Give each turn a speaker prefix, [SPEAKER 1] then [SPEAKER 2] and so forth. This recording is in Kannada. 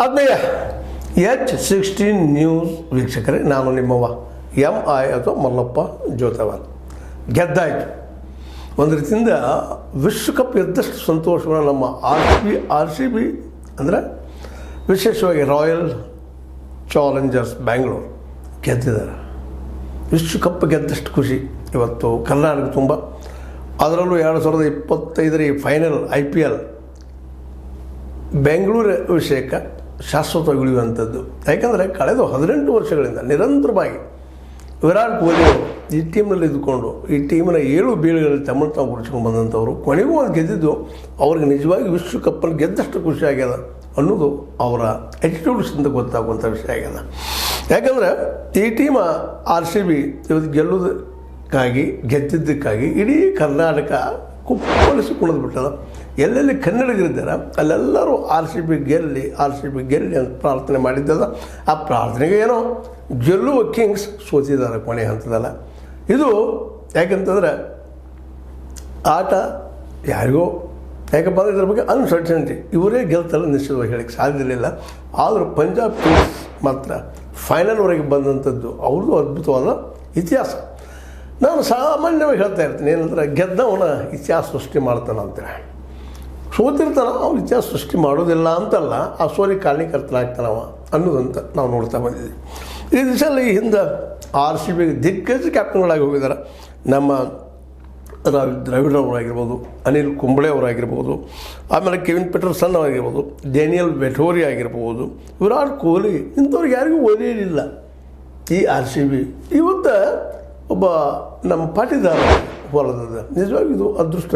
[SPEAKER 1] ಆತ್ಮೀಯ H16 ನ್ಯೂಸ್ ವೀಕ್ಷಕರೇ, ನಾನು ನಿಮ್ಮವ MI ಅಥವಾ ಮಲ್ಲಪ್ಪ ಜೋತವಾಲ್. ಗೆದ್ದಾಯಿತು. ಒಂದು ರೀತಿಯಿಂದ ವಿಶ್ವಕಪ್ ಗೆದ್ದಷ್ಟು ಸಂತೋಷವನ್ನು ನಮ್ಮ RCB ಅಂದರೆ ವಿಶೇಷವಾಗಿ ರಾಯಲ್ ಚಾಲೆಂಜರ್ಸ್ ಬ್ಯಾಂಗ್ಳೂರು ಗೆದ್ದಿದ್ದಾರೆ. ವಿಶ್ವಕಪ್ ಗೆದ್ದಷ್ಟು ಖುಷಿ ಇವತ್ತು ಕರ್ನಾಟಕ ತುಂಬ. ಅದರಲ್ಲೂ 2025 ಫೈನಲ್ IPL ಬೆಂಗಳೂರು ವಿಷಯಕ್ಕೆ ಶಾಶ್ವತವಾಗಿ ಉಳಿಯುವಂಥದ್ದು. ಯಾಕಂದರೆ ಕಳೆದ 18 ವರ್ಷಗಳಿಂದ ನಿರಂತರವಾಗಿ ವಿರಾಟ್ ಕೊಹ್ಲಿ ಅವರು ಈ ಟೀಮ್ನಲ್ಲಿ ಇದ್ದುಕೊಂಡು ಈ ಟೀಮಿನ 7 ಬೀಳುಗಳಲ್ಲಿ ತಮ್ಮನ್ನು ತಾವು ಗುರುಸ್ಕೊಂಡು ಬಂದಂಥವ್ರು ಕೊನೆಗೂ ಒಂದು ಗೆದ್ದಿದ್ದು ಅವ್ರಿಗೆ ನಿಜವಾಗಿ ವಿಶ್ವಕಪ್ಪಲ್ಲಿ ಗೆದ್ದಷ್ಟು ಖುಷಿ ಆಗ್ಯದ ಅನ್ನೋದು ಅವರ ಆ್ಯಟಿಟ್ಯೂಡ್ಸಿಂದ ಗೊತ್ತಾಗುವಂಥ ವಿಷಯ ಆಗ್ಯದ. ಯಾಕಂದರೆ ಈ ಟೀಮ RCB ಇವತ್ತು ಗೆಲ್ಲೋದಕ್ಕಾಗಿ ಗೆದ್ದಿದ್ದಕ್ಕಾಗಿ ಇಡೀ ಕರ್ನಾಟಕ ಕುಪ್ಪಳಿಸಿ ಕುಣಿದ್ಬಿಟ್ಟದ. ಎಲ್ಲೆಲ್ಲಿ ಕನ್ನಡಿಗರಿದ್ದಾರೆ ಅಲ್ಲೆಲ್ಲರೂ RCB ಗೆಲ್ಲಿ ಅಂತ ಪ್ರಾರ್ಥನೆ ಮಾಡಿದ್ದದ. ಆ ಪ್ರಾರ್ಥನೆಗೆ ಏನೋ ಗೆಲ್ಲುವ ಕಿಂಗ್ಸ್ ಸೋತಿದ್ದಾರೆ ಕೊನೆ ಹಂತದಲ್ಲ. ಇದು ಯಾಕಂತಂದರೆ ಆಟ ಯಾರಿಗೋ ಯಾಕಪ್ಪ ಅಂದರೆ ಇದ್ರ ಬಗ್ಗೆ ಅನ್ಸರ್ಟನಿಟಿ, ಇವರೇ ಗೆಲ್ತಲ್ಲ ನಿಶ್ಚಿತವಾಗಿ ಹೇಳಕ್ಕೆ ಸಾಧ್ಯ ಇರಲಿಲ್ಲ. ಆದರೂ ಪಂಜಾಬ್ ಕಿಂಗ್ಸ್ ಮಾತ್ರ ಫೈನಲ್ವರೆಗೆ ಬಂದಂಥದ್ದು ಅವ್ರದ್ದು ಅದ್ಭುತವಾದ ಇತಿಹಾಸ. ನಾನು ಸಾಮಾನ್ಯವಾಗಿ ಹೇಳ್ತಾ ಇರ್ತೀನಿ ಏನಂದ್ರೆ ಗೆದ್ದವನ ಇತಿಹಾಸ ಸೃಷ್ಟಿ ಮಾಡ್ತಾನೆ ಅಂತೇಳಿ. ಸೋತಿರ್ತಾನೆ ಅವ್ನು ಇತಿಹಾಸ ಸೃಷ್ಟಿ ಮಾಡೋದಿಲ್ಲ ಅಂತಲ್ಲ, ಆ ಸೋಲಿಗೆ ಕಾರಣೀಕರ್ತನಾಗ್ತಾನವ ಅನ್ನೋದಂತ ನಾವು ನೋಡ್ತಾ ಬಂದಿದ್ದೀವಿ. ಈ ದಿವಸದಲ್ಲಿ ಹಿಂದೆ RCB ದಿಗ್ಗಜ ಕ್ಯಾಪ್ಟನ್ಗಳಾಗಿ ಹೋಗಿದ್ದಾರೆ. ನಮ್ಮ ದ್ರವಿಡ್ ಅವರಾಗಿರ್ಬೋದು, ಅನಿಲ್ ಕುಂಬ್ಳೆ ಅವರಾಗಿರ್ಬೋದು, ಆಮೇಲೆ ಕೆವಿನ್ ಪೀಟರ್ಸನ್ ಅವರಾಗಿರ್ಬೋದು, ಡೇನಿಯಲ್ ವೆಟೋರಿ ಆಗಿರ್ಬೋದು, ವಿರಾಟ್ ಕೊಹ್ಲಿ, ಇಂಥವ್ರಿಗೆ ಯಾರಿಗೂ ಒಲಿಯಲಿಲ್ಲ ಈ RCB. ಇವತ್ತು ಒಬ್ಬ ನಮ್ಮ ಪಾಟಿದಾರ ಹೊರದದ. ನಿಜವಾಗಿ ಇದು ಅದೃಷ್ಟ.